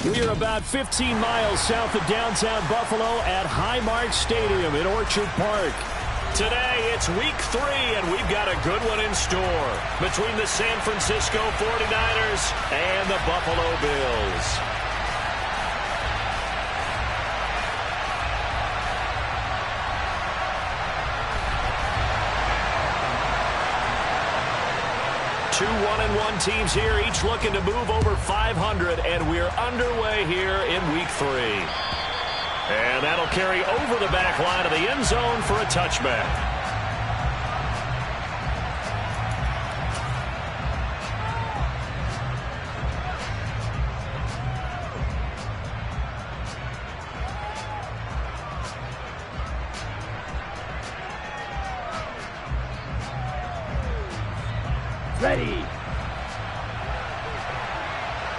We are about 15 miles south of downtown Buffalo at Highmark Stadium in Orchard Park. Today, it's week 3, and we've got a good one in store between the San Francisco 49ers and the Buffalo Bills. Two 1-1 teams here, each looking to move over 500, and we're underway here in week 3. And that'll carry over the back line of the end zone for a touchback. Ready.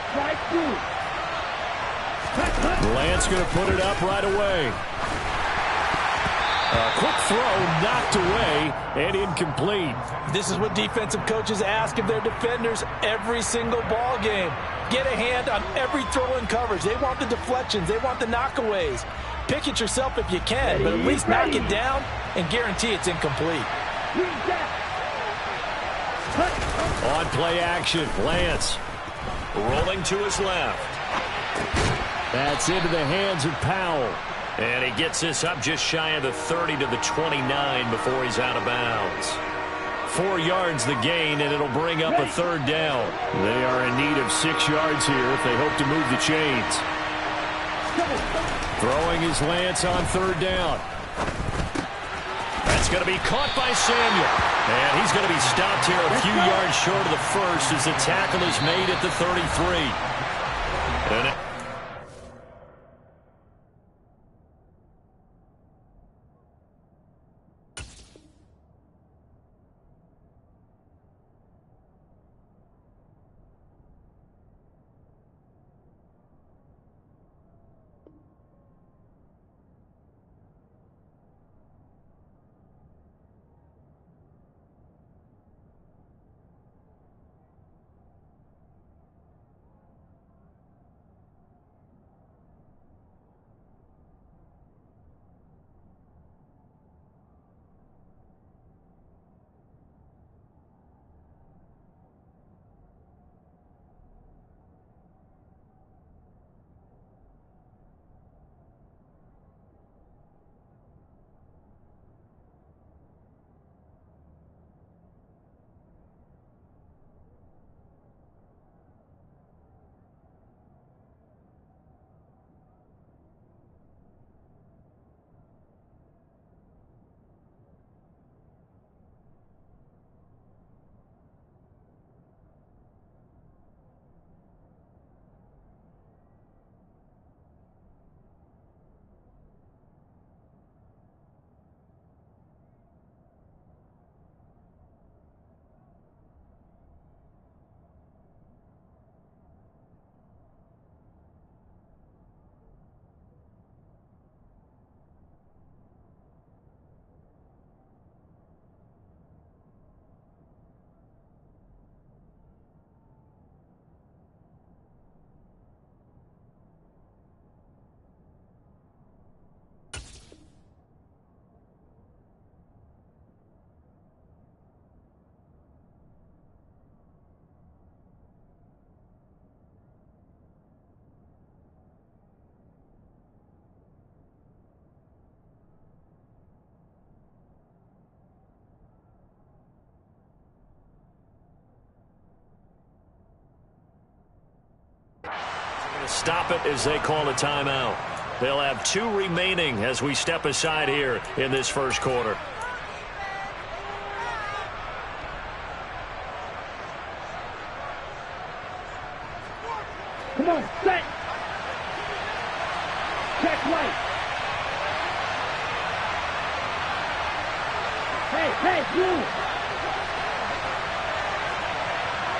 Strike 2. Lance going to put it up right away. A quick throw knocked away and incomplete. This is what defensive coaches ask of their defenders every single ball game. Get a hand on every throw in coverage. They want the deflections. They want the knockaways. Pick it yourself if you can, but at least knock it down and guarantee it's incomplete. On play action, Lance. Rolling to his left. That's into the hands of Powell. And he gets this up just shy of the 30 to the 29 before he's out of bounds. 4 yards the gain, and it'll bring up a third down. They are in need of 6 yards here if they hope to move the chains. Throwing his Lance on third down. That's going to be caught by Samuel. And he's going to be stopped here a few yards short of the first as the tackle is made at the 33. And stop it as they call a timeout. They'll have 2 remaining as we step aside here in this first quarter. Come on, set. Check right. Hey, blue.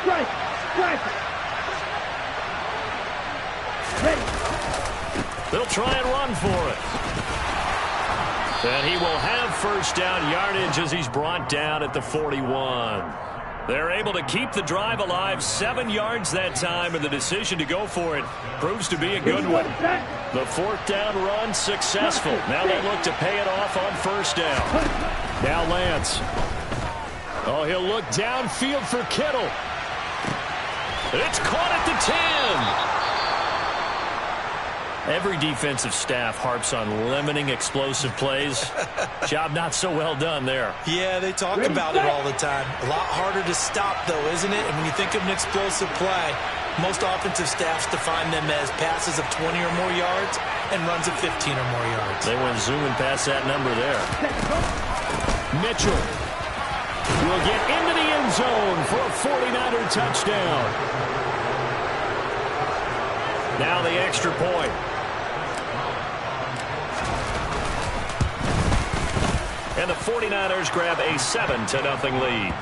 Strike. Ready. They'll try and run for it. And he will have first down yardage as he's brought down at the 41. They're able to keep the drive alive, 7 yards that time, and the decision to go for it proves to be a good one. The 4th down run successful. Now they look to pay it off on 1st down. Now Lance. Oh, he'll look downfield for Kittle. It's caught at the 10. Every defensive staff harps on limiting explosive plays. Job not so well done there. Yeah, they talk about it all the time. A lot harder to stop, though, isn't it? And when you think of an explosive play, most offensive staffs define them as passes of 20 or more yards and runs of 15 or more yards. They went zooming past that number there. Mitchell will get into the end zone for a 49er touchdown. Now the extra point. And the 49ers grab a 7-0 lead.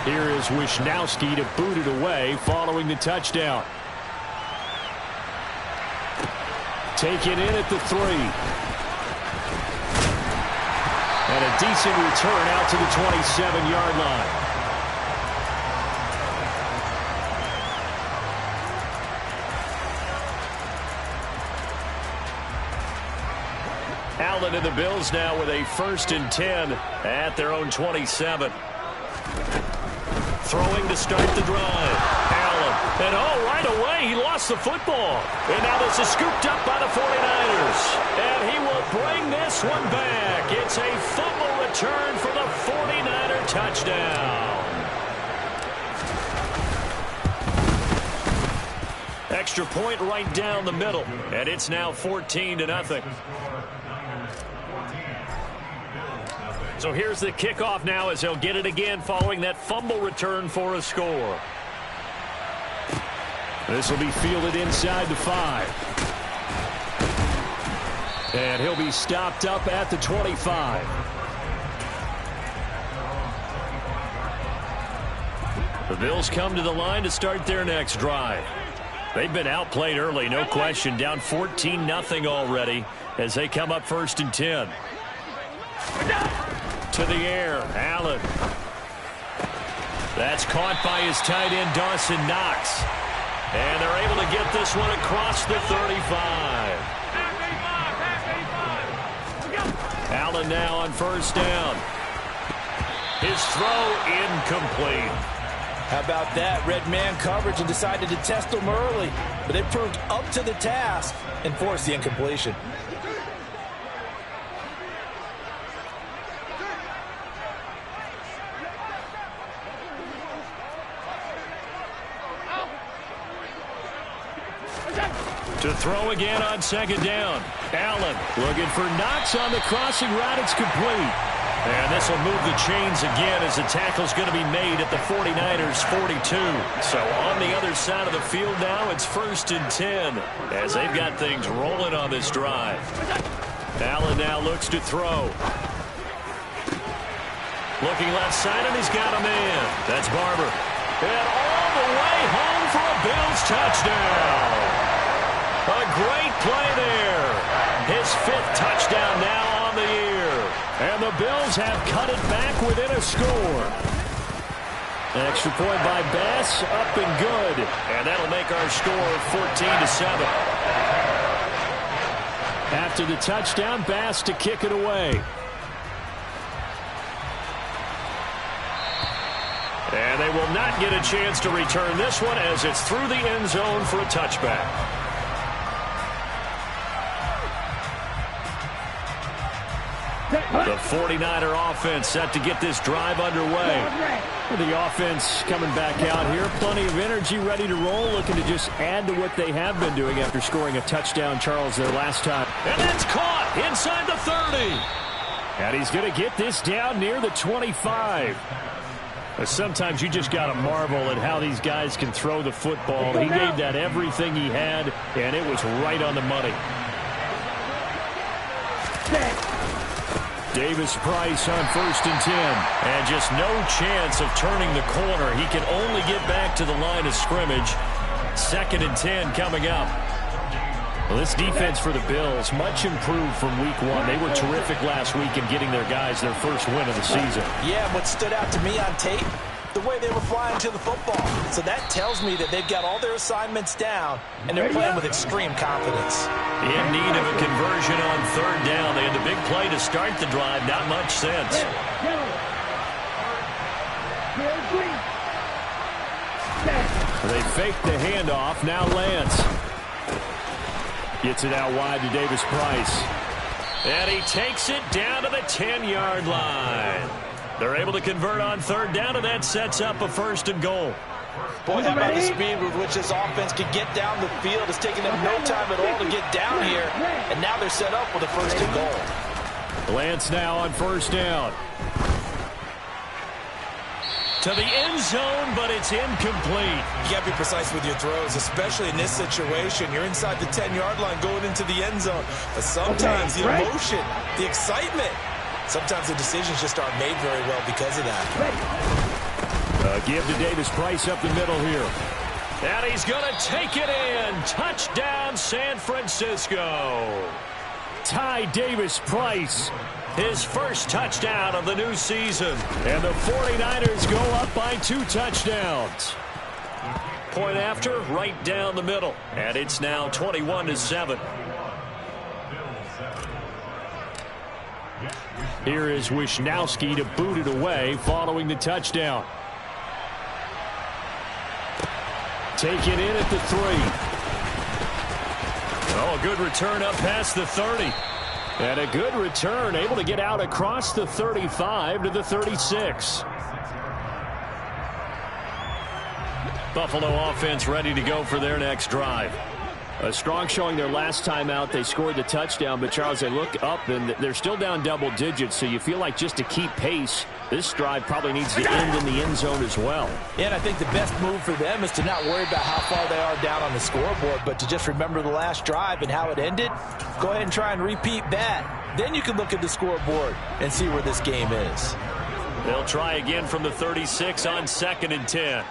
Here is Wisnowski to boot it away following the touchdown. Taken in at the 3. And a decent return out to the 27-yard line. Allen and the Bills now with a 1st and 10 at their own 27. Throwing to start the drive. Allen. And right away he lost the football. And now this is scooped up by the 49ers. And he will bring this one back. It's a fumble return for the 49er touchdown. Extra point right down the middle. And it's now 14-0. So here's the kickoff now as they'll get it again following that fumble return for a score. This will be fielded inside the 5. And he'll be stopped up at the 25. The Bills come to the line to start their next drive. They've been outplayed early, no question. Down 14-0 already as they come up 1st and 10. To the air, Allen. That's caught by his tight end, Dawson Knox. And they're able to get this one across the 35. Allen now on 1st down. His throw incomplete. How about that? Red man coverage and decided to test them early. But they proved up to the task and forced the incompletion. To throw again on 2nd down. Allen looking for Knox on the crossing route. It's complete. And this will move the chains again as the tackle's going to be made at the 49ers 42. So on the other side of the field now, it's 1st and 10 as they've got things rolling on this drive. Allen now looks to throw. Looking left side, and he's got a man. That's Barber. And all the way home for a Bills touchdown. A great play there. His 5th touchdown now on the year. And the Bills have cut it back within a score. Extra point by Bass, up and good. And that'll make our score 14-7. After the touchdown, Bass to kick it away. And they will not get a chance to return this one as it's through the end zone for a touchback. The 49er offense set to get this drive underway. The offense coming back out here. Plenty of energy, ready to roll, looking to just add to what they have been doing after scoring a touchdown, Charles, their last time. And that's caught inside the 30. And he's going to get this down near the 25. But sometimes you just got to marvel at how these guys can throw the football. He gave that everything he had, and it was right on the money. Davis-Price on 1st and 10. And just no chance of turning the corner. He can only get back to the line of scrimmage. 2nd and 10 coming up. Well, this defense for the Bills, much improved from week one. They were terrific last week in getting their guys their first win of the season. Yeah, what stood out to me on tape, the way they were flying to the football. So that tells me that they've got all their assignments down, and they're playing with extreme confidence. In need of a conversion on third down. They had the big play to start the drive. Not much sense. They fake the handoff. Now Lance gets it out wide to Davis Price. And he takes it down to the 10-yard line. They're able to convert on third down, and that sets up a first and goal. Boy, how about the speed with which this offense can get down the field? It's taking them no time at all to get down here, and now they're set up with a first and goal. Lance now on first down. To the end zone, but it's incomplete. You got to be precise with your throws, especially in this situation. You're inside the 10-yard line going into the end zone. But sometimes the emotion, the excitement, sometimes the decisions just aren't made very well because of that. Give to Davis Price up the middle here. And he's going to take it in. Touchdown, San Francisco. Ty Davis Price. His first touchdown of the new season. And the 49ers go up by 2 touchdowns. Point after, right down the middle. And it's now 21-7. Here is Wisnowski to boot it away following the touchdown. Take it in at the 3. Oh, a good return up past the 30. And a good return, able to get out across the 35 to the 36. Buffalo offense ready to go for their next drive. A strong showing their last time out. They scored the touchdown, but Charles, they look up and they're still down double digits, so you feel like just to keep pace, this drive probably needs to end in the end zone as well. Yeah, and I think the best move for them is to not worry about how far they are down on the scoreboard, but to just remember the last drive and how it ended. Go ahead and try and repeat that. Then you can look at the scoreboard and see where this game is. They'll try again from the 36 on 2nd and 10.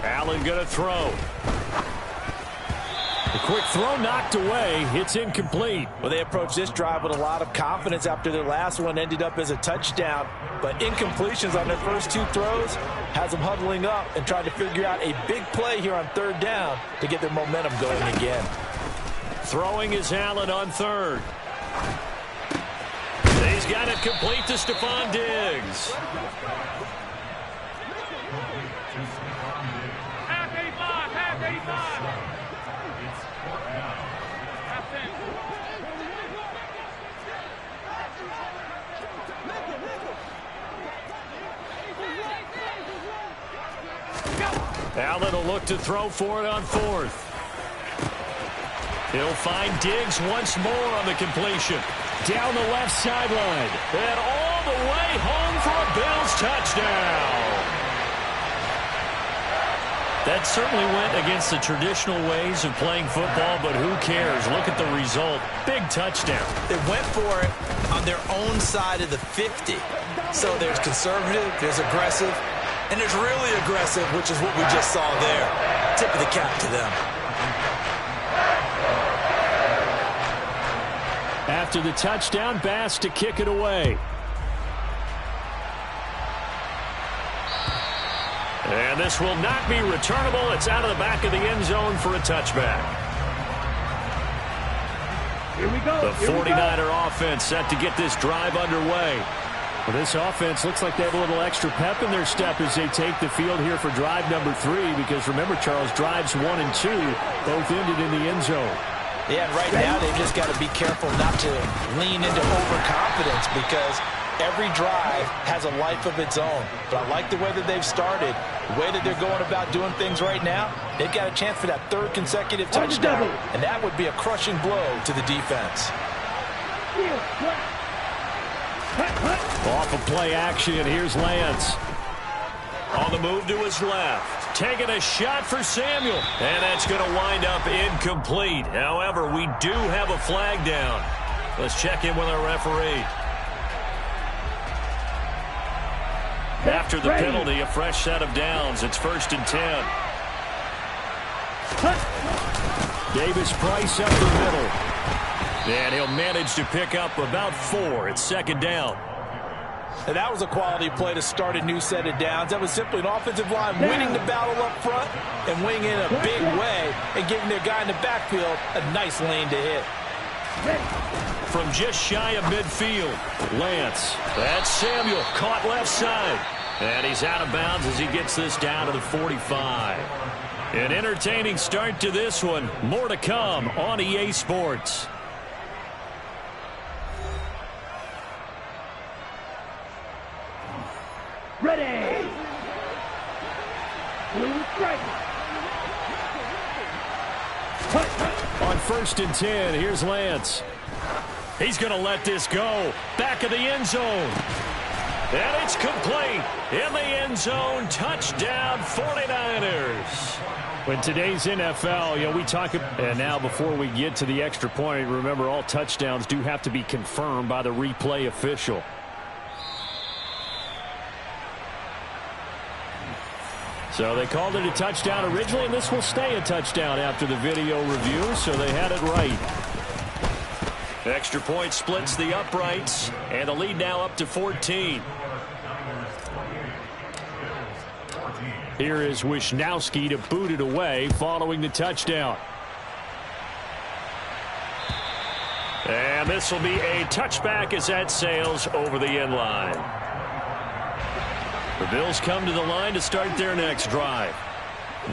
Allen going to throw. A quick throw knocked away. It's incomplete. Well, they approached this drive with a lot of confidence after their last one ended up as a touchdown. But incompletions on their first 2 throws has them huddling up and trying to figure out a big play here on third down to get their momentum going again. Throwing is Allen on third. He's got it complete to Stephon Diggs. Allen will look to throw for it on 4th. He'll find Diggs once more on the completion. Down the left sideline. And all the way home for a Bills touchdown. That certainly went against the traditional ways of playing football, but who cares? Look at the result. Big touchdown. They went for it on their own side of the 50. So there's conservative, there's aggressive, and there's really aggressive, which is what we just saw there. Tip of the cap to them. After the touchdown, Bass to kick it away. And this will not be returnable. It's out of the back of the end zone for a touchback. Here we go. The 49er offense set to get this drive underway. Well, this offense looks like they have a little extra pep in their step as they take the field here for drive number 3, because remember, Charles, drives 1 and 2 both ended in the end zone. Yeah, and right now they've just got to be careful not to lean into overconfidence, because every drive has a life of its own. But I like the way that they've started, the way that they're going about doing things right now. They've got a chance for that 3rd consecutive touchdown, and that would be a crushing blow to the defense. Off of play action, here's Lance. On the move to his left. Taking a shot for Samuel. And that's going to wind up incomplete. However, we do have a flag down. Let's check in with our referee. After the penalty, a fresh set of downs. It's 1st and 10. Davis Price up the middle. And he'll manage to pick up about 4. It's second down. And that was a quality play to start a new set of downs. That was simply an offensive line winning the battle up front and winning in a big way and giving their guy in the backfield a nice lane to hit. From just shy of midfield, Lance. That's Samuel, caught left side. And he's out of bounds as he gets this down to the 45. An entertaining start to this one. More to come on EA Sports. Ready. Blue strike. On 1st and 10, here's Lance. He's going to let this go. Back of the end zone. And it's complete. In the end zone, touchdown 49ers. In today's NFL, we talk, and now before we get to the extra point, remember all touchdowns do have to be confirmed by the replay official. So they called it a touchdown originally, and this will stay a touchdown after the video review, so they had it right. Extra point splits the uprights, and the lead now up to 14. Here is Wisnowski to boot it away following the touchdown. And this will be a touchback as that sails over the end line. The Bills come to the line to start their next drive.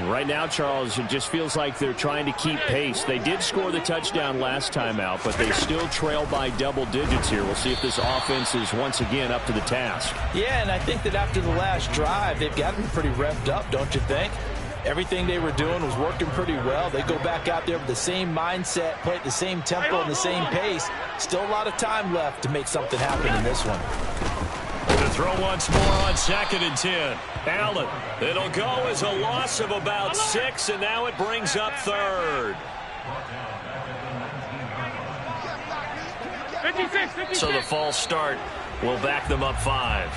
Right now, Charles, it just feels like they're trying to keep pace. They did score the touchdown last time out, but they still trail by double digits here. We'll see if this offense is once again up to the task. Yeah, and I think that after the last drive, they've gotten pretty revved up, don't you think? Everything they were doing was working pretty well. They go back out there with the same mindset, play at the same tempo and the same pace. Still a lot of time left to make something happen in this one. To throw once more on 2nd and 10. Allen. It'll go as a loss of about 6, and now it brings up 3rd. 56. So the false start will back them up 5.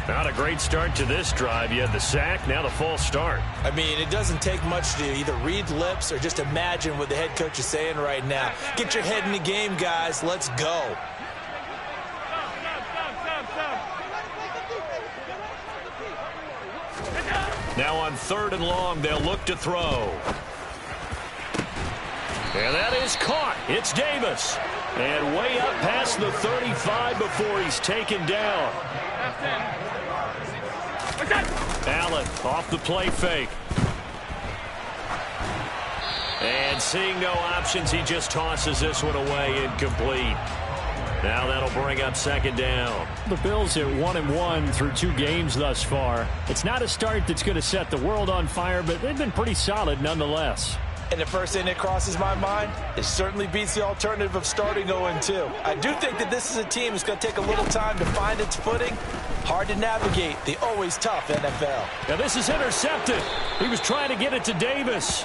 Not a great start to this drive. You had the sack, now the false start. I mean, it doesn't take much to either read lips or just imagine what the head coach is saying right now. Get your head in the game, guys. Let's go. Now on 3rd and long, they'll look to throw. And that is caught. It's Davis. And way up past the 35 before he's taken down. Allen off the play fake. And seeing no options, he just tosses this one away incomplete. Now that'll bring up 2nd down. The Bills at 1-1 through 2 games thus far. It's not a start that's going to set the world on fire, but they've been pretty solid nonetheless. And the first thing that crosses my mind, it certainly beats the alternative of starting 0-2. I do think that this is a team that's going to take a little time to find its footing. Hard to navigate the always tough NFL. Now this is intercepted. He was trying to get it to Davis.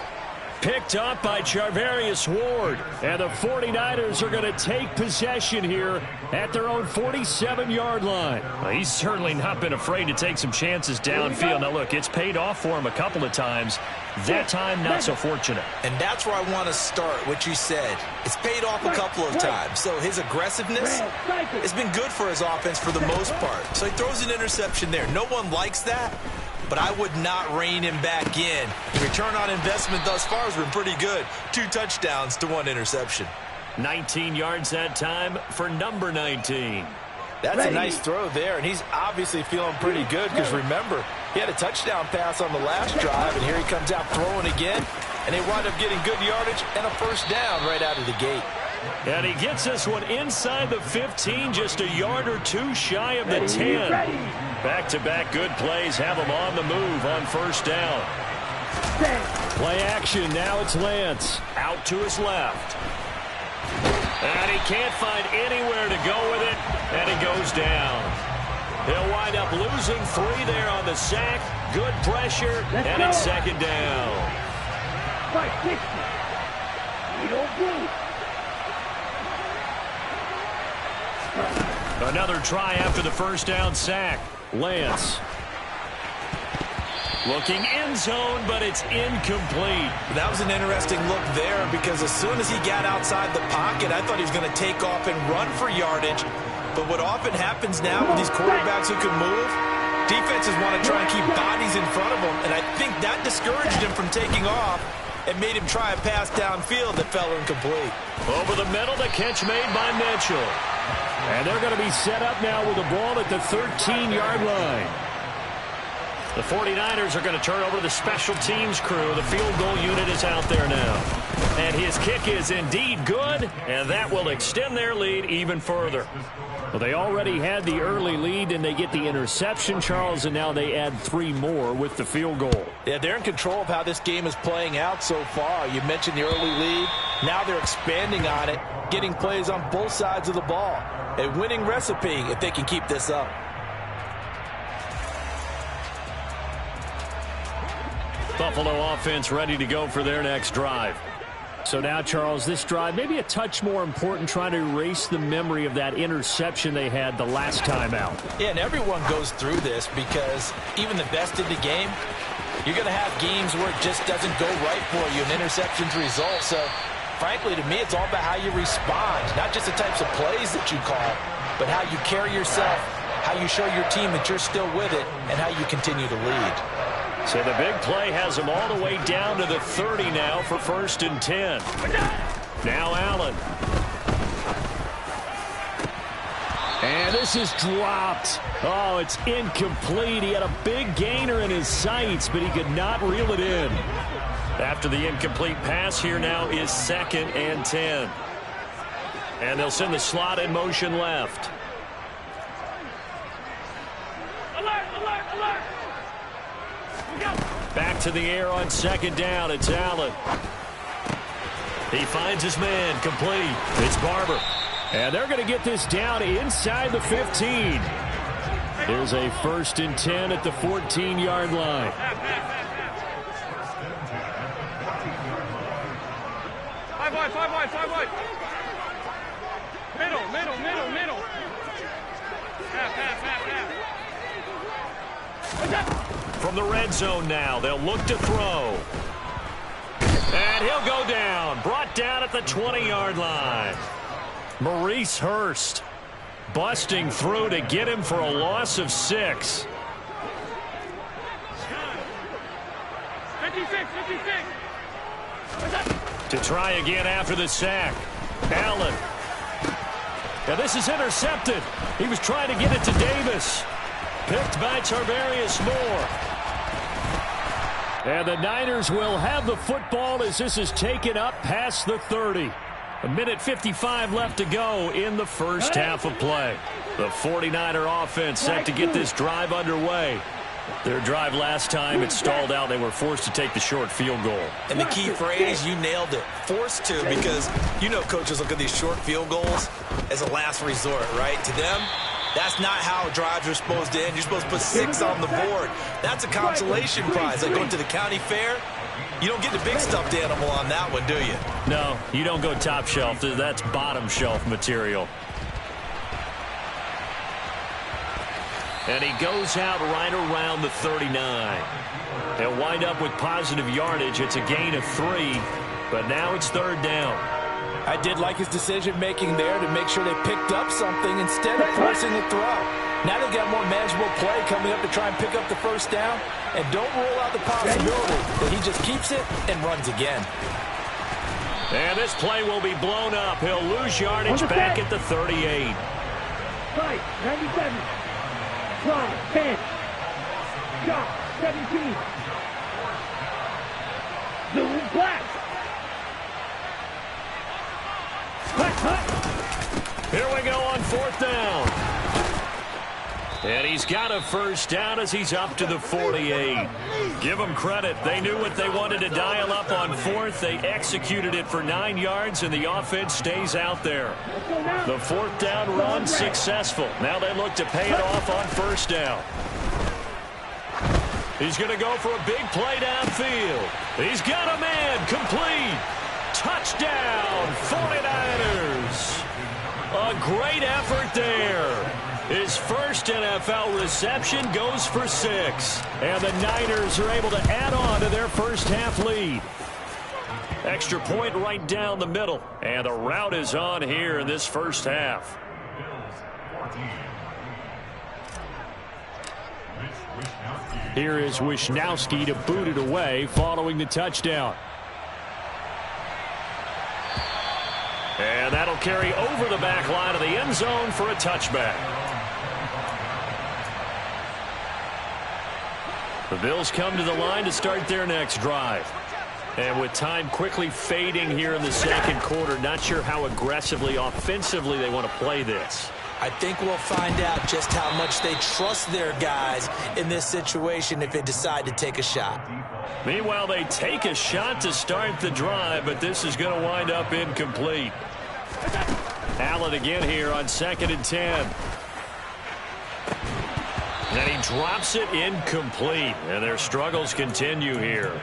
Picked up by Charvarius Ward. And the 49ers are going to take possession here at their own 47-yard line. Well, he's certainly not been afraid to take some chances downfield. Now, look, it's paid off for him a couple of times. That time, not so fortunate. And that's where I want to start, what you said. It's paid off a couple of times. So his aggressiveness has been good for his offense for the most part. So he throws an interception there. No one likes that. But I would not rein him back in. The return on investment thus far has been pretty good. 2 touchdowns to 1 interception. 19 yards that time for number 19. That's a nice throw there, and he's obviously feeling pretty good because, remember, he had a touchdown pass on the last drive, and here he comes out throwing again, and they wind up getting good yardage and a first down right out of the gate. And he gets this one inside the 15, just a yard or 2 shy of the 10. Back-to-back good plays have him on the move on first down. Play action, now it's Lance. Out to his left. And he can't find anywhere to go with it, and he goes down. He'll wind up losing 3 there on the sack. Good pressure, and it's second down. 560. We don't blue. Another try after the first down sack. Lance. Looking end zone, but it's incomplete. That was an interesting look there because as soon as he got outside the pocket, I thought he was going to take off and run for yardage. But what often happens now with these quarterbacks who can move, defenses want to try and keep bodies in front of them, and I think that discouraged him from taking off and made him try a pass downfield that fell incomplete. Over the middle, the catch made by Mitchell. And they're going to be set up now with the ball at the 13-yard line. The 49ers are going to turn over to the special teams crew. The field goal unit is out there now. And his kick is indeed good, and that will extend their lead even further. Well, they already had the early lead, and they get the interception, Charles, and now they add 3 more with the field goal. Yeah, they're in control of how this game is playing out so far. You mentioned the early lead. Now they're expanding on it, getting plays on both sides of the ball. A winning recipe if they can keep this up. Buffalo offense ready to go for their next drive. So now, Charles, this drive maybe a touch more important, trying to erase the memory of that interception they had the last time out. Yeah, and everyone goes through this because even the best in the game, you're going to have games where it just doesn't go right for you, and interceptions result. So, frankly, to me, it's all about how you respond, not just the types of plays that you call, but how you carry yourself, how you show your team that you're still with it, and how you continue to lead. So the big play has them all the way down to the 30 now for 1st and 10. Now Allen. And this is dropped. Oh, it's incomplete. He had a big gainer in his sights, but he could not reel it in. After the incomplete pass, here now is 2nd and 10. And they'll send the slot in motion left. Back to the air on 2nd down. It's Allen. He finds his man. Complete. It's Barber. And they're going to get this down inside the 15. There's a 1st and 10 at the 14-yard line. Five wide. Middle. From the red zone now, they'll look to throw. And he'll go down. Brought down at the 20-yard line. Maurice Hurst busting through to get him for a loss of 6. 56. To try again after the sack. Allen. Now this is intercepted. He was trying to get it to Davis. Picked by Tarvarius Moore. And the Niners will have the football as this is taken up past the 30. 1:55 left to go in the first half of play. The 49er offense set to get this drive underway. Their drive last time, it stalled out. They were forced to take the short field goal. And the key phrase, you nailed it. Forced to, because you know coaches look at these short field goals as a last resort, right? To them, that's not how drives are supposed to end. You're supposed to put 6 on the board. That's a consolation prize. Like going to the county fair, you don't get the big stuffed animal on that one, do you? No, you don't go top shelf. That's bottom shelf material. And he goes out right around the 39. They'll wind up with positive yardage. It's a gain of 3, but now it's 3rd down. I did like his decision-making there to make sure they picked up something instead of forcing a throw. Now they've got more manageable play coming up to try and pick up the 1st down. And don't rule out the possibility that he just keeps it and runs again. And this play will be blown up. He'll lose yardage back at the 38. Right, 97. Slide, 10. Shot, 17. Zoom, black. Here we go on 4th down. And he's got a 1st down as he's up to the 48. Give them credit. They knew what they wanted to dial up on 4th. They executed it for 9 yards, and the offense stays out there. The 4th down run successful. Now they look to pay it off on 1st down. He's going to go for a big play downfield. He's got a man. Complete. Touchdown, 49ers. A great effort there. His first NFL reception goes for 6. And the Niners are able to add on to their first half lead. Extra point right down the middle. And the route is on here in this first half. Here is Wisnowski to boot it away following the touchdown. And that'll carry over the back line of the end zone for a touchback. The Bills come to the line to start their next drive. And with time quickly fading here in the second quarter, not sure how aggressively, offensively they want to play this. I think we'll find out just how much they trust their guys in this situation if they decide to take a shot. Meanwhile, they take a shot to start the drive, but this is going to wind up incomplete. Allen again here on 2nd and 10. And he drops it incomplete, and their struggles continue here.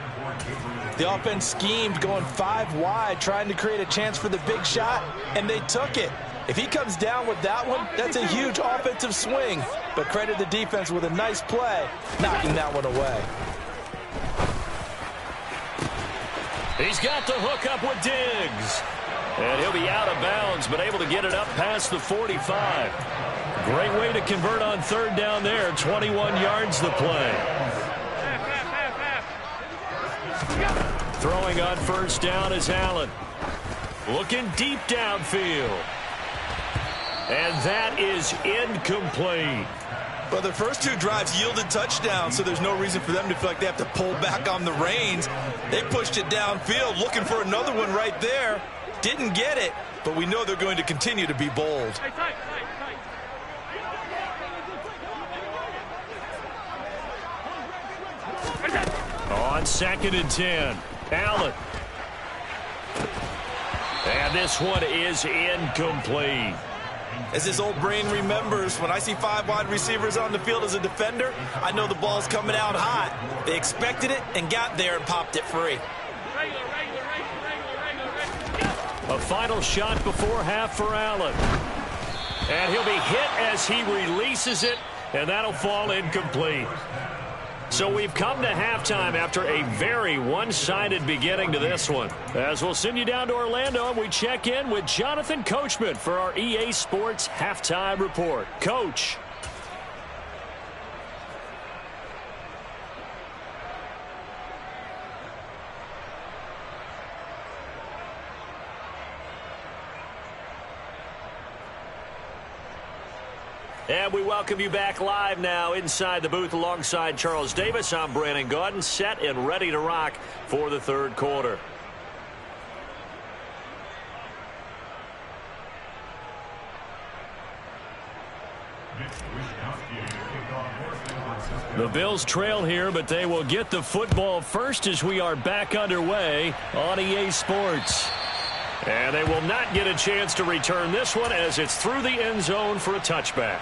The offense schemed going 5 wide, trying to create a chance for the big shot, and they took it. If he comes down with that one, that's a huge offensive swing. But credit the defense with a nice play, knocking that one away. He's got the hook up with Diggs. And he'll be out of bounds, but able to get it up past the 45. Great way to convert on 3rd down there. 21 yards the play. Throwing on 1st down is Allen. Looking deep downfield. And that is incomplete. Well, their first 2 drives yielded touchdowns, so there's no reason for them to feel like they have to pull back on the reins. They pushed it downfield, looking for another one right there. Didn't get it, but we know they're going to continue to be bold. On 2nd and 10, Allen. And this one is incomplete. As his old brain remembers, when I see 5 wide receivers on the field as a defender, I know the ball's coming out hot. They expected it and got there and popped it free. A final shot before half for Allen. And he'll be hit as he releases it, and that'll fall incomplete. So we've come to halftime after a very one-sided beginning to this one. As we'll send you down to Orlando, and we check in with Jonathan Coachman for our EA Sports Halftime Report. Coach. And we welcome you back live now inside the booth alongside Charles Davis. I'm Brandon Gaudin, set and ready to rock for the 3rd quarter. The Bills trail here, but they will get the football first as we are back underway on EA Sports. And they will not get a chance to return this one as it's through the end zone for a touchback.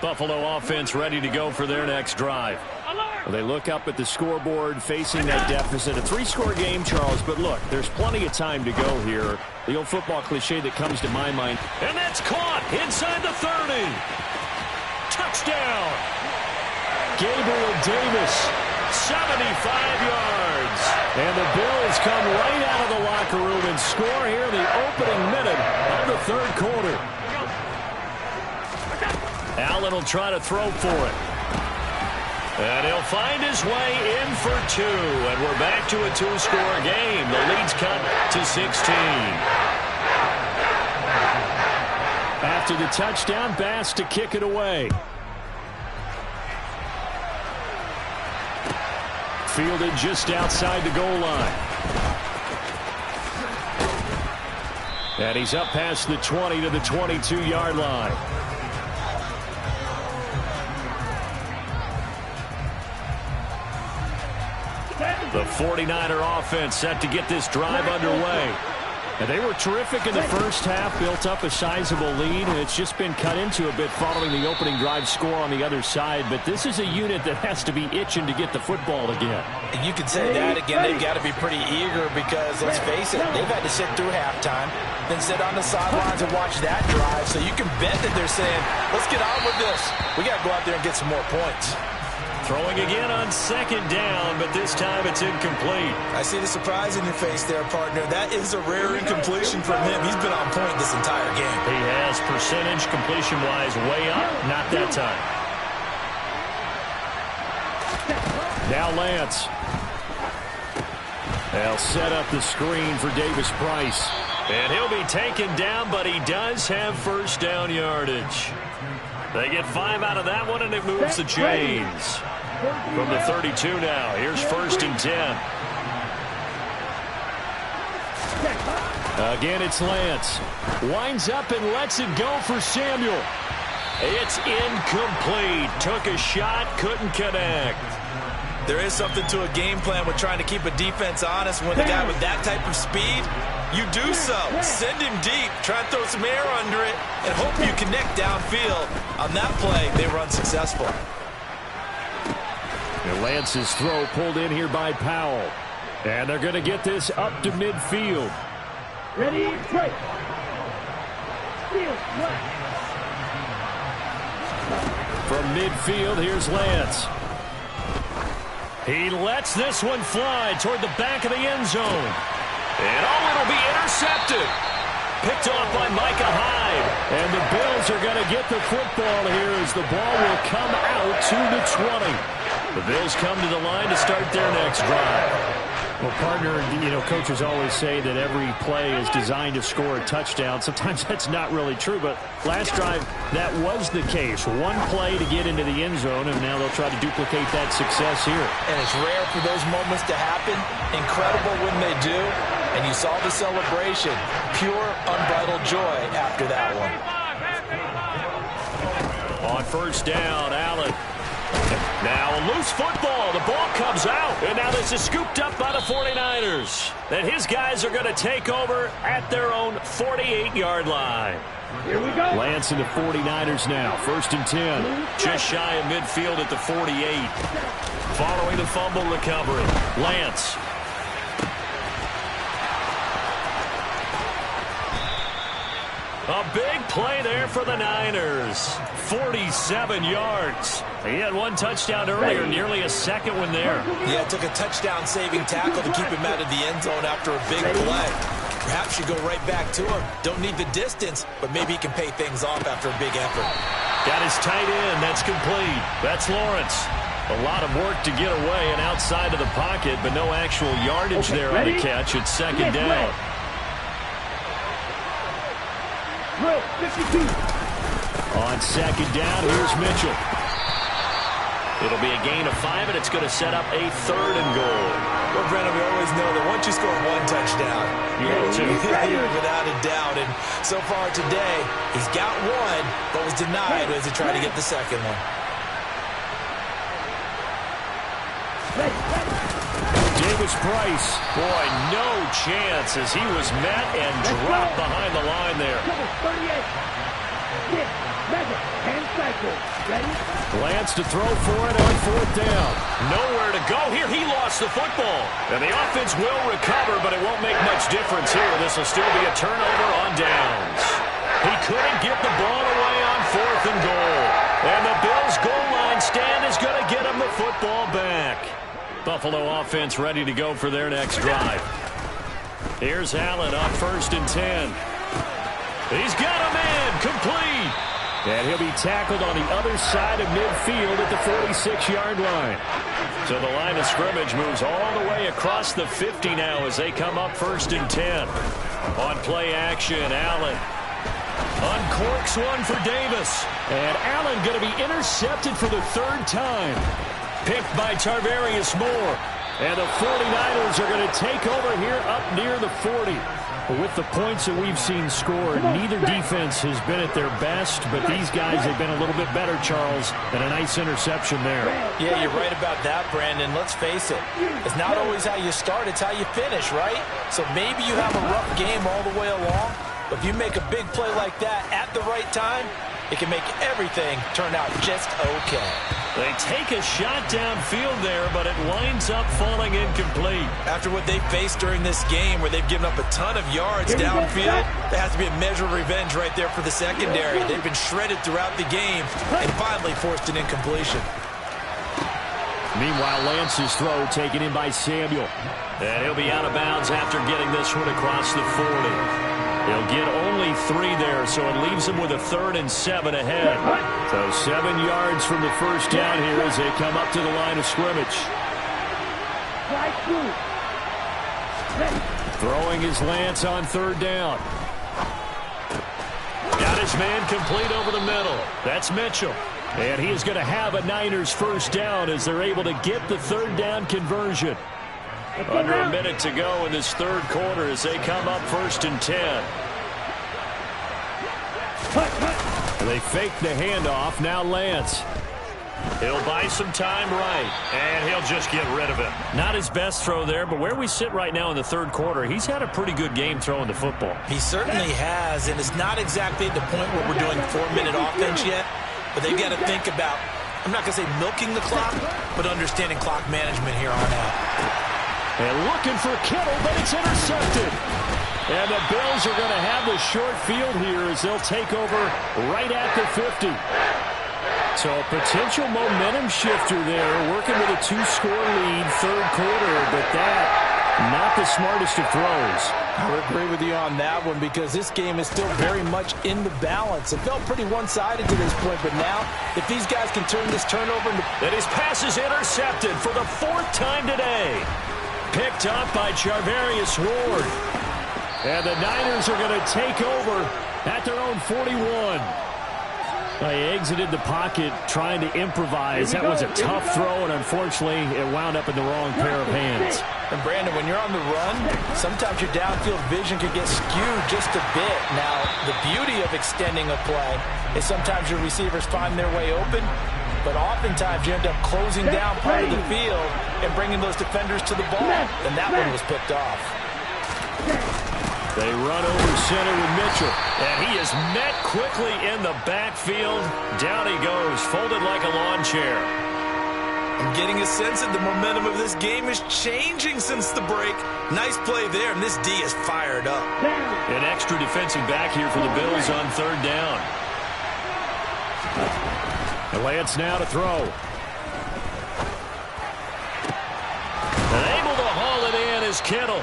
Buffalo offense ready to go for their next drive. Well, they look up at the scoreboard facing that deficit. A 3-score game, Charles, but look, there's plenty of time to go here. The old football cliche that comes to my mind. And that's caught inside the 30. Touchdown. Gabriel Davis, 75 yards. and the Bills come right out of the locker room and score here in the opening minute of the 3rd quarter. Allen will try to throw for it. And he'll find his way in for 2. And we're back to a 2-score game. The lead's cut to 16. After the touchdown, Bass to kick it away. Fielded just outside the goal line. And he's up past the 20 to the 22-yard line. The 49er offense set to get this drive underway. And they were terrific in the first half, built up a sizable lead, and it's just been cut into a bit following the opening drive score on the other side. But this is a unit that has to be itching to get the football again. And you can say that again. They've got to be pretty eager because, let's face it, they've had to sit through halftime, then sit on the sidelines and watch that drive. So you can bet that they're saying, let's get on with this. We got to go out there and get some more points. Throwing again on second down, but this time it's incomplete. I see the surprise in your face there, partner. That is a rare incompletion from him. He's been on point this entire game. He has percentage completion-wise way up. Not that time. Now Lance. They'll set up the screen for Davis Price. And he'll be taken down, but he does have first down yardage. They get 5 out of that one, and it moves the chains. From the 32 now, here's 1st and 10. Again, it's Lance. Winds up and lets it go for Samuel. It's incomplete. Took a shot, couldn't connect. There is something to a game plan with trying to keep a defense honest. When the guy with that type of speed, you do so. Send him deep. Try and throw some air under it and hope you connect downfield. On that play, they were unsuccessful. And Lance's throw pulled in here by Powell. And they're going to get this up to midfield. Ready, break. Field, From midfield, here's Lance. He lets this one fly toward the back of the end zone. And it'll be intercepted. Picked off by Micah Hyde. And the Bills are going to get the football here as the ball will come out to the 20. The Bills come to the line to start their next drive. Well, partner, coaches always say that every play is designed to score a touchdown. Sometimes that's not really true, but last drive, that was the case. One play to get into the end zone, and now they'll try to duplicate that success here. And it's rare for those moments to happen. Incredible when they do. And you saw the celebration. Pure, unbridled joy after that one. On first down, Allen. Now a loose football. The ball comes out. And now this is scooped up by the 49ers. And his guys are going to take over at their own 48-yard line. Here we go. Lance and the 49ers now. 1st and 10. Just shy of midfield at the 48. Following the fumble recovery. Lance. A big play there for the Niners. 47 yards. He had one touchdown earlier, nearly a second one there. Yeah, it took a touchdown-saving tackle to keep him out of the end zone after a big play. Perhaps you go right back to him. Don't need the distance, but maybe he can pay things off after a big effort. Got his tight end. That's complete. That's Lawrence. A lot of work to get away and outside of the pocket, but no actual yardage there on the catch. It's second down. 52. On second down, here's Mitchell. It'll be a gain of 5, and it's going to set up a 3rd and goal. Well, Brennan, we always know that once you score one touchdown, you're without a doubt. And so far today, he's got one, but was denied as he tried to get the second one. Davis Price. Boy, no chance as he was met and dropped behind the line there. Lance to throw for it on 4th down. Nowhere to go here. He lost the football. And the offense will recover, but it won't make much difference here. This will still be a turnover on downs. He couldn't get the ball away on 4th and goal. And the Bills' goal line stand is going to get him the football back. Buffalo offense ready to go for their next drive. Here's Allen on 1st and 10. He's got a man complete. And he'll be tackled on the other side of midfield at the 46-yard line. So the line of scrimmage moves all the way across the 50 now as they come up 1st and 10. On play action, Allen uncorks one for Davis. And Allen going to be intercepted for the 3rd time. Picked by Tarvarius Moore. And the 49ers are going to take over here up near the 40. With the points that we've seen scored, neither defense has been at their best, but these guys have been a little bit better, Charles, and a nice interception there. Yeah, you're right about that, Brandon. Let's face it. It's not always how you start, it's how you finish, right? So maybe you have a rough game all the way along, but if you make a big play like that at the right time, it can make everything turn out just okay. They take a shot downfield there, but it winds up falling incomplete. After what they faced during this game where they've given up a ton of yards downfield, there has to be a measure of revenge right there for the secondary. They've been shredded throughout the game and finally forced an incompletion. Meanwhile, Lance's throw taken in by Samuel. And he'll be out of bounds after getting this one across the 40. He'll get only 3 there, so it leaves him with a 3rd and 7 ahead. So 7 yards from the first down here as they come up to the line of scrimmage. Throwing his Lance on 3rd down. Got his man complete over the middle. That's Mitchell. And he is going to have a Niners first down as they're able to get the 3rd down conversion. Under a minute to go in this 3rd quarter as they come up 1st and 10. They fake the handoff. Now Lance. He'll buy some time right, and he'll just get rid of it. Not his best throw there, but where we sit right now in the 3rd quarter, he's had a pretty good game throwing the football. He certainly has, and it's not exactly at the point where we're doing 4-minute offense yet, but they've got to think about, I'm not going to say milking the clock, but understanding clock management here on out. And looking for Kittle, but it's intercepted. And the Bills are going to have the short field here as they'll take over right at the 50. So a potential momentum shifter there, working with a 2-score lead, 3rd quarter, but that, not the smartest of throws. I would agree with you on that one because this game is still very much in the balance. It felt pretty one-sided to this point, but now, if these guys can turn this turnover into... And his pass is intercepted for the 4th time today. Picked up by Charvarius Ward. And the Niners are going to take over at their own 41. They exited the pocket trying to improvise. That was a tough throw, and unfortunately, it wound up in the wrong pair of hands. And Brandon, when you're on the run, sometimes your downfield vision can get skewed just a bit. Now, the beauty of extending a play is sometimes your receivers find their way open, but oftentimes you end up closing down part of the field and bringing those defenders to the ball. And that one was picked off. They run over center with Mitchell. And he is met quickly in the backfield. Down he goes, folded like a lawn chair. I'm getting a sense that the momentum of this game is changing since the break. Nice play there, and this D is fired up. An extra defensive back here for the Bills on 3rd down. Lance now to throw. And able to haul it in is Kittle.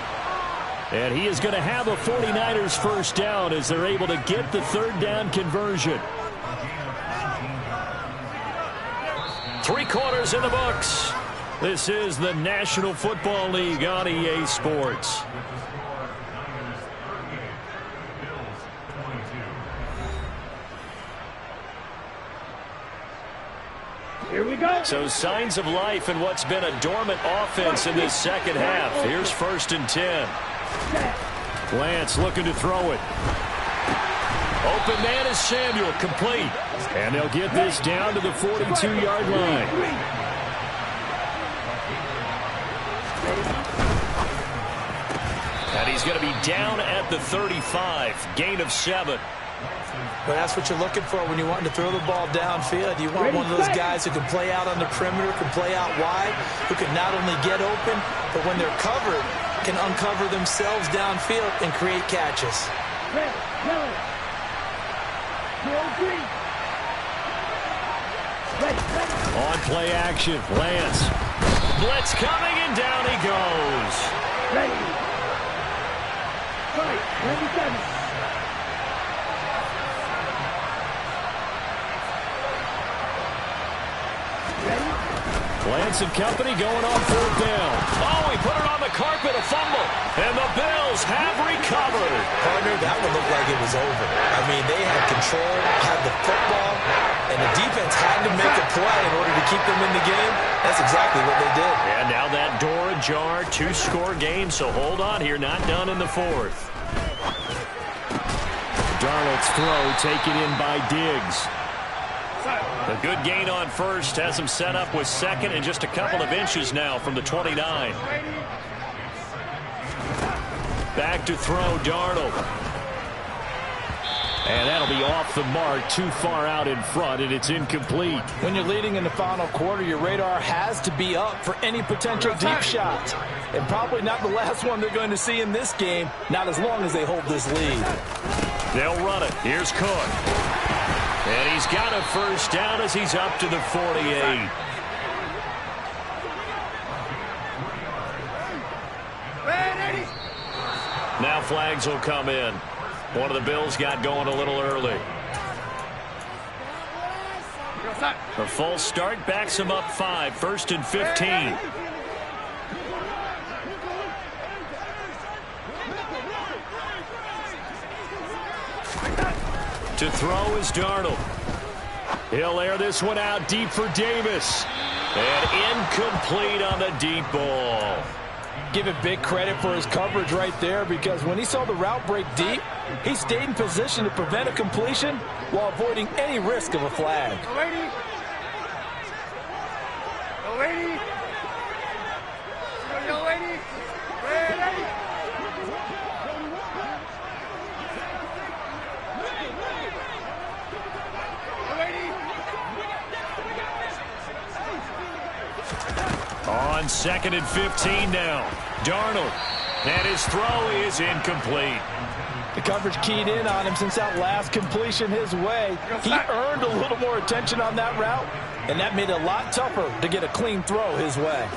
And he is going to have a 49ers first down as they're able to get the 3rd down conversion. 3 quarters in the books. This is the National Football League on EA Sports. Here we go. So signs of life in what's been a dormant offense in this 2nd half. Here's 1st and 10. Lance looking to throw it. Open man is Samuel, complete. And they'll get this down to the 42-yard line. And he's going to be down at the 35. Gain of 7. But that's what you're looking for when you're wanting to throw the ball downfield. You want one of those guys who can play out on the perimeter, can play out wide, who can not only get open, but when they're covered, can uncover themselves downfield and create catches. On play action, Lance. Blitz coming, and down he goes. Ready. Fight. 27. Lance and company going on 4th down. Oh, he put it on the carpet, a fumble. And the Bills have recovered. Partner, that one looked like it was over. I mean, they had control, had the football, and the defense had to make a play in order to keep them in the game. That's exactly what they did. And now that door ajar, 2-score game, so hold on here, not done in the 4th. Darnold's throw taken in by Diggs. A good gain on first has him set up with second and just a couple of inches now from the 29. Back to throw, Darnold. And that'll be off the mark, too far out in front, and it's incomplete. When you're leading in the final quarter, your radar has to be up for any potential deep shots. And probably not the last one they're going to see in this game, not as long as they hold this lead. They'll run it. Here's Cook. And he's got a first down as he's up to the 48. Now flags will come in. One of the Bills got going a little early. A false start backs him up 5. 1st and 15. To throw is Darnold. He'll air this one out deep for Davis. And incomplete on the deep ball. Give it big credit for his coverage right there, because when he saw the route break deep, he stayed in position to prevent a completion while avoiding any risk of a flag. On 2nd and 15 now. Darnold. And his throw is incomplete. The coverage keyed in on him since that last completion his way. He earned a little more attention on that route, and that made it a lot tougher to get a clean throw his way.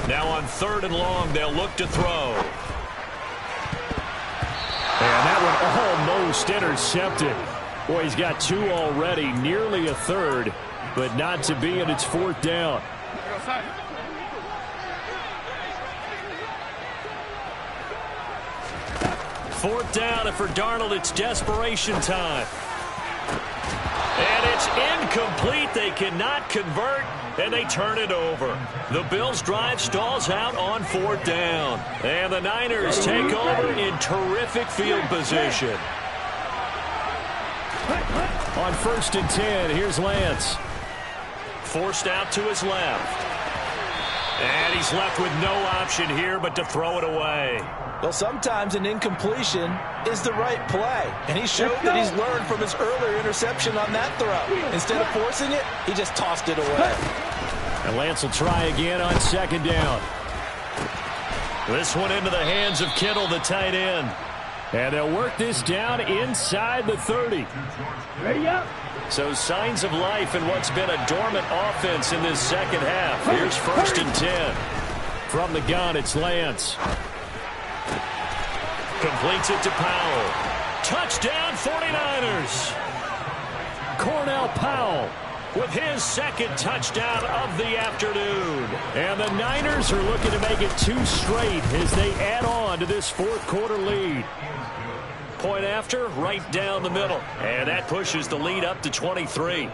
Now on 3rd and long, they'll look to throw. And that one almost intercepted. Boy, he's got 2 already, nearly a third, but not to be, and it's 4th down. 4th down, and for Darnold, it's desperation time. And it's incomplete. They cannot convert, and they turn it over. The Bills' drive stalls out on 4th down. And the Niners take over in terrific field position. On 1st and 10, here's Lance. Forced out to his left. And he's left with no option here but to throw it away. Well, sometimes an incompletion is the right play, and he showed that he's learned from his earlier interception on that throw. Instead of forcing it, he just tossed it away. And Lance will try again on 2nd down. This one into the hands of Kittle, the tight end. And they'll work this down inside the 30. Ready up. So signs of life in what's been a dormant offense in this second half. Here's 1st and 10. From the gun, it's Lance. Completes it to Powell. Touchdown 49ers. Cornell Powell with his 2nd touchdown of the afternoon. And the Niners are looking to make it 2 straight as they add on to this 4th quarter lead. Point after, right down the middle. And that pushes the lead up to 23.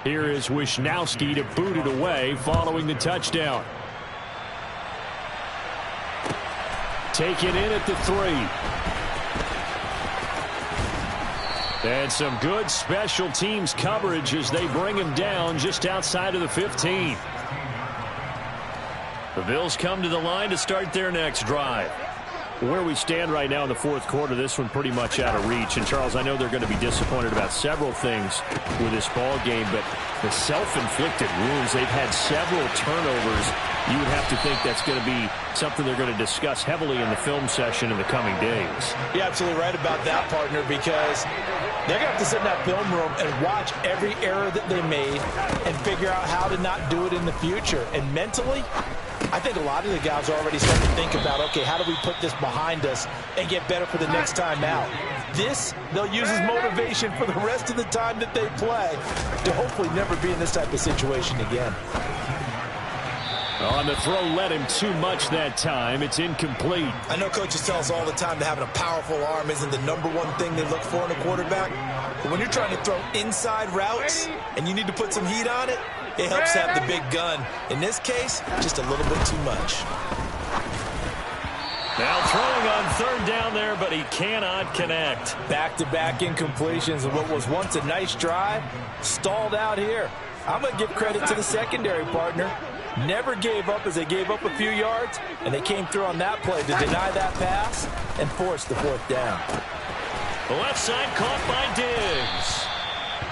Here is Wisnowski to boot it away following the touchdown. Taken in at the 3. And some good special teams coverage as they bring him down just outside of the 15. The Bills come to the line to start their next drive. Where we stand right now in the 4th quarter, this one pretty much out of reach. And, Charles, I know they're going to be disappointed about several things with this ball game, but the self-inflicted wounds, they've had several turnovers. You would have to think that's going to be something they're going to discuss heavily in the film session in the coming days. You're absolutely right about that, partner, because they're going to have to sit in that film room and watch every error that they made and figure out how to not do it in the future. And mentally, I think a lot of the guys are already starting to think about, okay, how do we put this behind us and get better for the next time out? This, they'll use as motivation for the rest of the time that they play to hopefully never be in this type of situation again. On the throw, led him too much that time. It's incomplete. I know coaches tell us all the time that having a powerful arm isn't the #1 thing they look for in a quarterback. But when you're trying to throw inside routes and you need to put some heat on it, it helps to have the big gun. In this case, just a little bit too much. Now throwing on third down there, but he cannot connect. Back-to-back incompletions of what was once a nice drive, stalled out here. I'm going to give credit to the secondary partner. Never gave up as they gave up a few yards, and they came through on that play to deny that pass and force the fourth down. The left side caught by Diggs.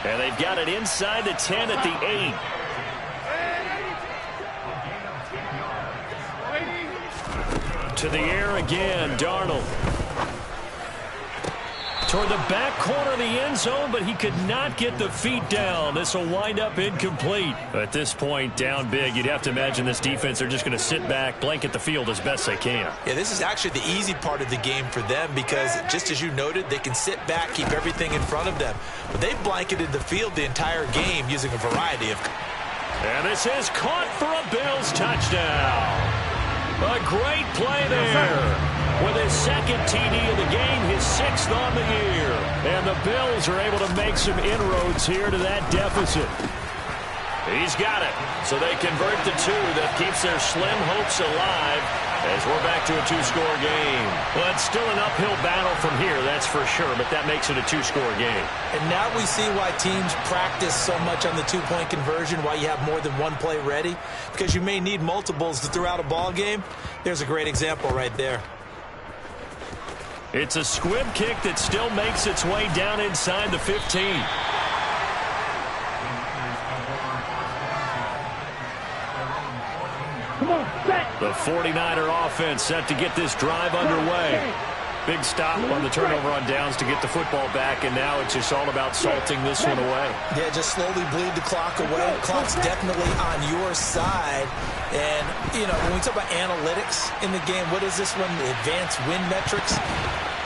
And they've got it inside the 10 at the 8. To the air again, Darnold. Toward the back corner of the end zone, but he could not get the feet down. This will wind up incomplete. At this point, down big, you'd have to imagine this defense are just going to sit back, blanket the field as best they can. Yeah, this is actually the easy part of the game for them because, just as you noted, they can sit back, keep everything in front of them. But they've blanketed the field the entire game using a variety of... And this is caught for a Bills touchdown. A great play there. With his second TD of the game, his 6th on the year. And the Bills are able to make some inroads here to that deficit. He's got it. So they convert the 2. That keeps their slim hopes alive as we're back to a 2-score game. Well, it's still an uphill battle from here, that's for sure, but that makes it a 2-score game. And now we see why teams practice so much on the 2-point conversion, why you have more than one play ready, because you may need multiples to throw out a ball game. There's a great example right there. It's a squib kick that still makes its way down inside the 15. Come on, set. The 49er offense set to get this drive underway. Big stop on the turnover on downs to get the football back, and now it's just all about salting this one away. Yeah, just slowly bleed the clock away. Clock's definitely on your side. And, you know, when we talk about analytics in the game, what is this one? The advanced win metrics?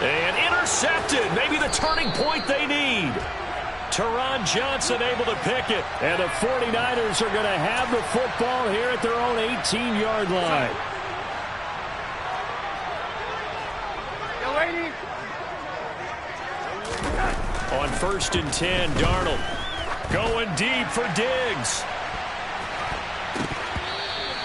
And intercepted. Maybe the turning point they need. Teron Johnson able to pick it. And the 49ers are going to have the football here at their own 18-yard line. On 1st and 10, Darnold going deep for Diggs.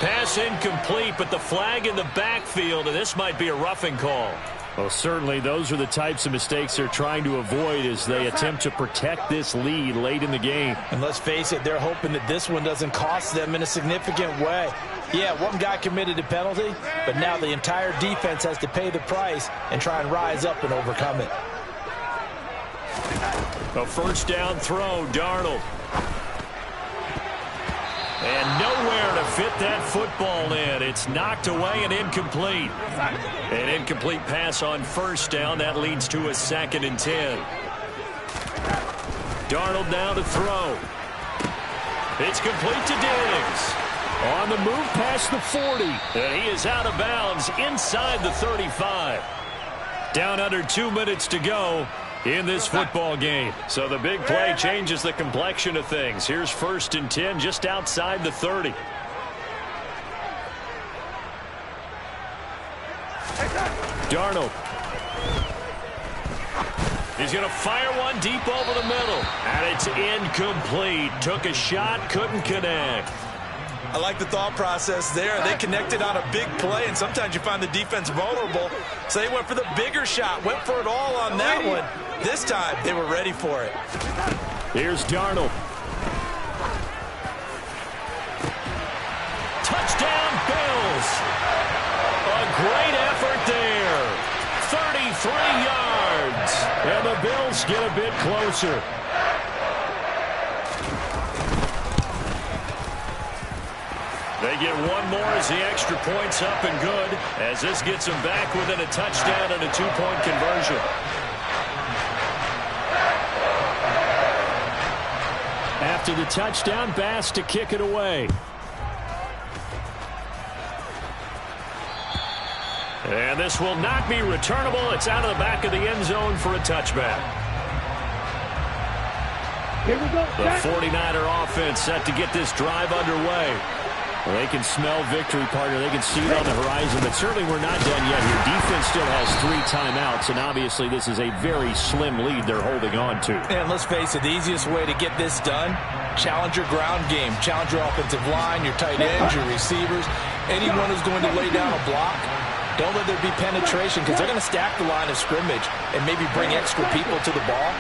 Pass incomplete, but the flag in the backfield, and this might be a roughing call. Well, certainly those are the types of mistakes they're trying to avoid as they attempt to protect this lead late in the game. And let's face it, they're hoping that this one doesn't cost them in a significant way. Yeah, one guy committed a penalty, but now the entire defense has to pay the price and try and rise up and overcome it. A 1st down throw, Darnold. And nowhere to fit that football in. It's knocked away and incomplete. An incomplete pass on 1st down. That leads to a 2nd and 10. Darnold now to throw. It's complete to Diggs. On the move past the 40. And he is out of bounds inside the 35. Down under 2 minutes to go in this football game. So the big play changes the complexion of things. Here's 1st and 10 just outside the 30. Darnold. He's going to fire one deep over the middle. And it's incomplete. Took a shot, couldn't connect. I like the thought process there. They connected on a big play, and sometimes you find the defense vulnerable. So they went for the bigger shot, went for it all on that one. This time, they were ready for it. Here's Darnold. Touchdown, Bills. A great effort there. 33 yards. And the Bills get a bit closer. They get one more as the extra point's up and good, as this gets them back within a touchdown and a 2-point conversion. After the touchdown, Bass to kick it away. And this will not be returnable. It's out of the back of the end zone for a touchback. Here we go. The 49er offense set to get this drive underway. Well, they can smell victory, partner. They can see it on the horizon, but certainly we're not done yet here. Defense still has 3 timeouts, and obviously this is a very slim lead they're holding on to. And let's face it, the easiest way to get this done, challenge your ground game. Challenge your offensive line, your tight ends, your receivers, anyone who's going to lay down a block. Don't let there be penetration because they're going to stack the line of scrimmage and maybe bring extra people to the ball.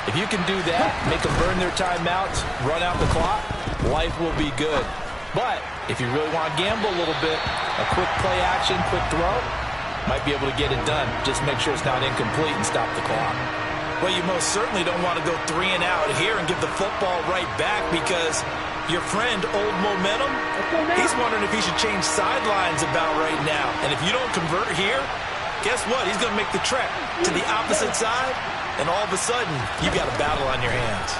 If you can do that, make them burn their timeouts, run out the clock, life will be good. But if you really want to gamble a little bit, a quick play action, quick throw, might be able to get it done. Just make sure it's not incomplete and stop the clock. Well, you most certainly don't want to go 3 and out here and give the football right back because your friend, Old Momentum, he's wondering if he should change sidelines about right now. And if you don't convert here, guess what? He's going to make the trek to the opposite side, and all of a sudden, you've got a battle on your hands.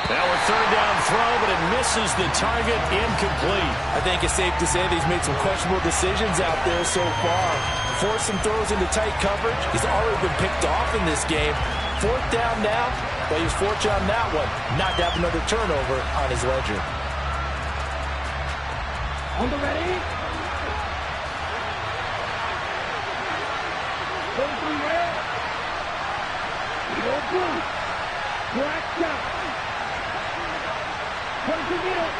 Now a third down throw, but it misses the target, incomplete. I think it's safe to say that he's made some questionable decisions out there so far. Forced some throws into tight coverage. He's already been picked off in this game. 4th down now, but he was fortunate on that one, not to have another turnover on his ledger. On the ready. Go through there. Go through. Black shot. What did you get?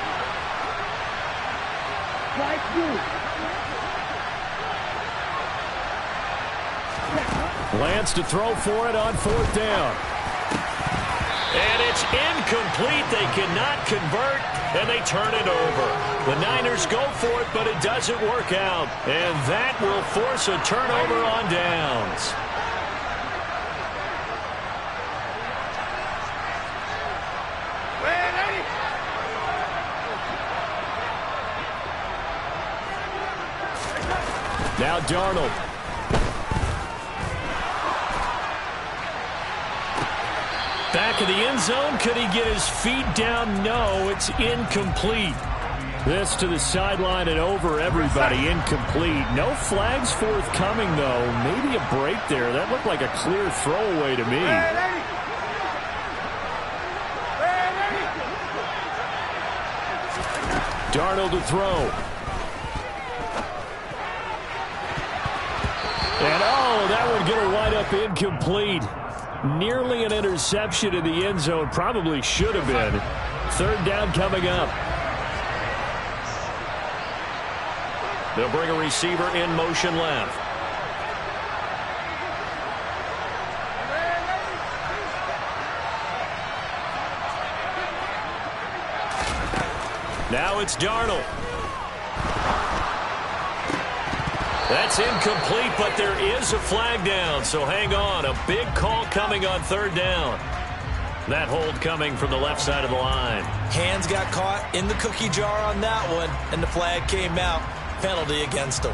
Right through. Lance to throw for it on 4th down. And it's incomplete. They cannot convert, and they turn it over. The Niners go for it, but it doesn't work out. And that will force a turnover on downs. Now Darnold. Back of the end zone. Could he get his feet down? No, it's incomplete. This to the sideline and over everybody. Incomplete. No flags forthcoming, though. Maybe a break there. That looked like a clear throwaway to me. Darnold to throw. And, oh, that one going to wind up incomplete. Nearly an interception in the end zone. Probably should have been. 3rd down coming up. They'll bring a receiver in motion left. Now it's Darnold. That's incomplete, but there is a flag down, so hang on. A big call coming on 3rd down. That hold coming from the left side of the line. Hands got caught in the cookie jar on that one, and the flag came out. Penalty against him.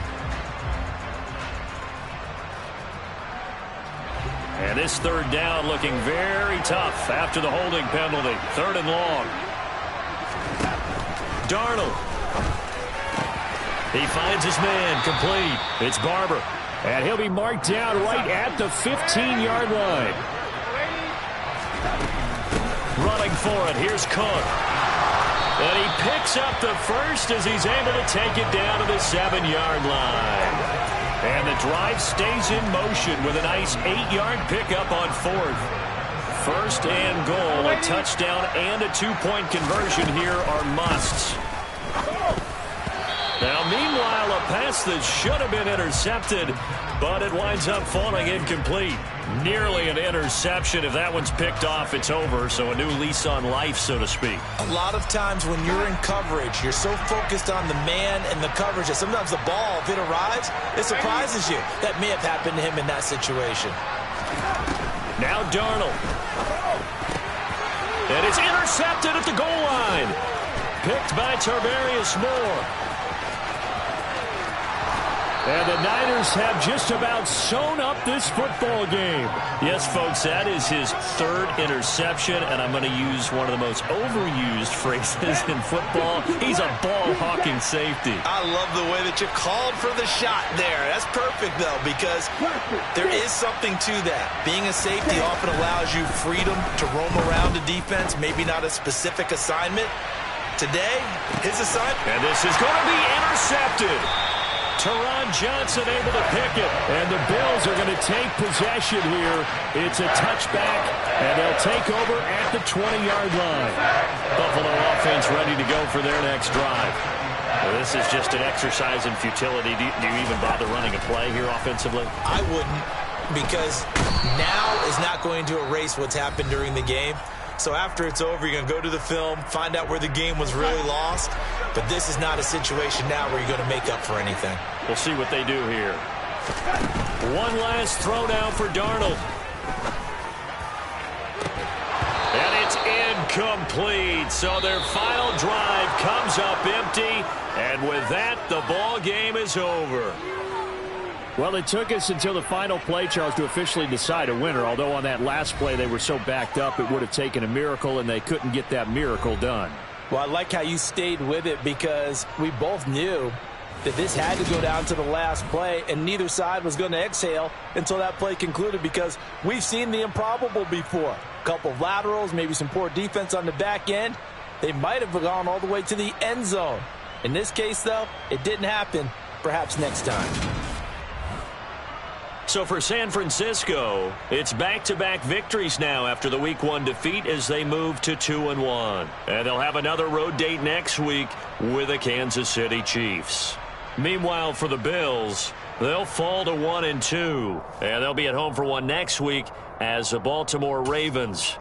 And this 3rd down looking very tough after the holding penalty. 3rd and long. Darnold. He finds his man, complete. It's Barber. And he'll be marked down right at the 15-yard line. Running for it, here's Cook. And he picks up the first as he's able to take it down to the 7-yard line. And the drive stays in motion with a nice 8-yard pickup on 4th. 1st and goal, a touchdown and a 2-point conversion here are musts. Now, meanwhile, a pass that should have been intercepted, but it winds up falling incomplete. Nearly an interception. If that one's picked off, it's over, so a new lease on life, so to speak. A lot of times when you're in coverage, you're so focused on the man and the coverage that sometimes the ball, if it arrives, it surprises you. That may have happened to him in that situation. Now Darnold. And it's intercepted at the goal line. Picked by Tarvarius Moore. And the Niners have just about sewn up this football game. Yes, folks, that is his 3rd interception, and I'm going to use one of the most overused phrases in football. He's a ball-hawking safety. I love the way that you called for the shot there. That's perfect, though, because there is something to that. Being a safety often allows you freedom to roam around a defense, maybe not a specific assignment. Today, his assignment. And this is going to be intercepted. Teron Johnson able to pick it. And the Bills are going to take possession here. It's a touchback, and they'll take over at the 20-yard line. Buffalo offense ready to go for their next drive. This is just an exercise in futility. Do you even bother running a play here offensively? I wouldn't, because now is not going to erase what's happened during the game. So after it's over, you're going to go to the film, find out where the game was really lost. But this is not a situation now where you're going to make up for anything. We'll see what they do here. One last throw down for Darnold. And it's incomplete. So their final drive comes up empty. And with that, the ball game is over. Well, it took us until the final play, Charles, to officially decide a winner. Although on that last play they were so backed up, it would have taken a miracle, and they couldn't get that miracle done. Well, I like how you stayed with it, because we both knew that this had to go down to the last play, and neither side was going to exhale until that play concluded, because we've seen the improbable before. A couple of laterals, maybe some poor defense on the back end. They might have gone all the way to the end zone. In this case, though, it didn't happen. Perhaps next time. So for San Francisco, it's back-to-back victories now after the Week 1 defeat as they move to 2-1. And they'll have another road date next week with the Kansas City Chiefs. Meanwhile, for the Bills, they'll fall to 1-2. And they'll be at home for one next week as the Baltimore Ravens